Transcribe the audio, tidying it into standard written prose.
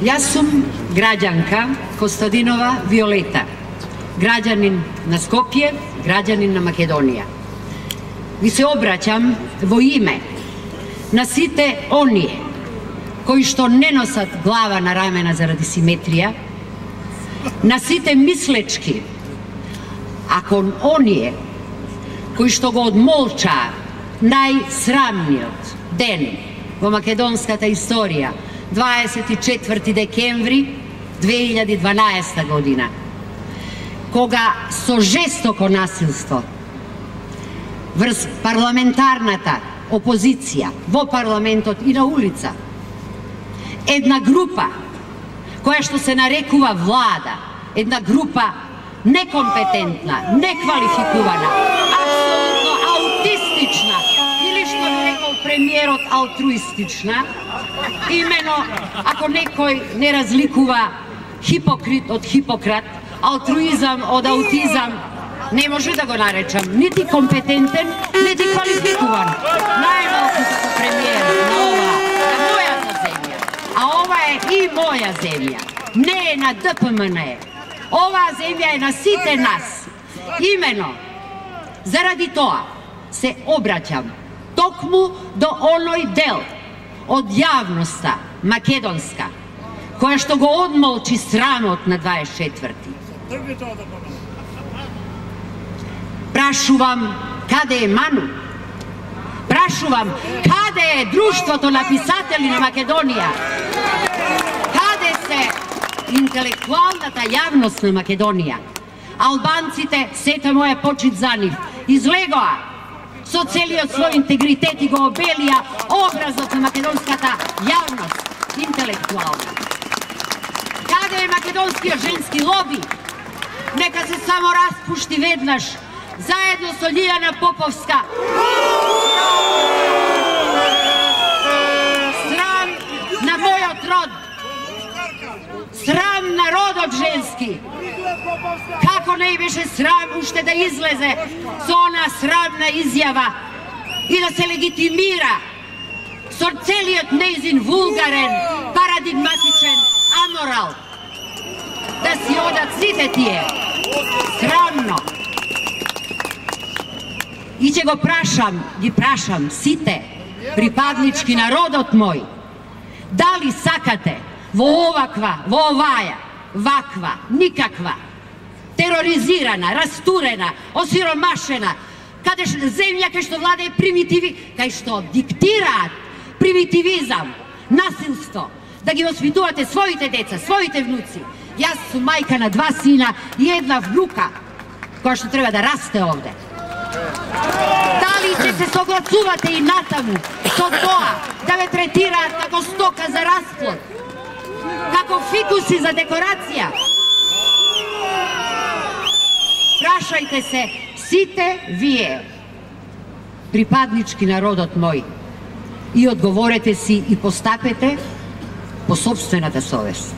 Јас сум граѓанка Костадинова Виолета, граѓанин на Скопје, граѓанин на Македонија. Ви се обраќам во име на сите оние кои што не носат глава на рамена заради симетрија, на сите мислечки, ако оние кои што го одмолчаа најсрамниот ден во македонската историја, 24 декември 2012 година, кога со жестоко насилство врз парламентарната опозиција во парламентот и на улица, една група која што се нарекува влада, една група некомпетентна, неквалификувана, апсолутно аутистична, или што би рекол премиерот алтруистична, имено ако некој не разликува хипокрит од Хипократ, алтруизам од аутизам, не може да го наречам нити компетентен, нити квалификуван. Најмалку како премиер на мојата земја. А ова е и моја земја. Не е на ДПМН. Оваа земја е на сите нас. Имено, заради тоа се обраќам токму до оној дел од јавноста македонска, која што го одмолчи срамот на 24-ти. Прашувам, каде е Ману? Прашувам, каде е Друштвото на писатели на Македонија? Каде се интелектуалната јавност на Македонија? Албанците, сета моја почит за нив, излегоа со целиот свој интегритет и го обелија образот на македонската јавност, интелектуална. Каде е македонскиот женски лоби? Нека се само распушти веднаш, заедно со Лијана Поповска. Срам на мојот род. Срам на родот женски. Како не беше срам уште да излезе со она срамна изјава и да се легитимира со целиот нејзин вулгарен, парадигматичен аморал. Да си одат сите тие. Срамно. И ќе го прашам, ги прашам сите припаднички народот мој, дали сакате во оваја, ваква, никаква, тероризирана, растурена, осиромашена, земја кај што владее примитиви, кај што диктираат примитивизам, насилство, да ги воспитувате своите деца, своите внуци. Јас сум мајка на 2 сина и една внука, која што треба да расте овде. Дали ќе се согласувате и натаму со тоа да ве третираат како стока за расплод, како фикуси за декорација? Прашајте се сите вие, припаднички народот мој, и одговорете си и постапете по сопствената совест.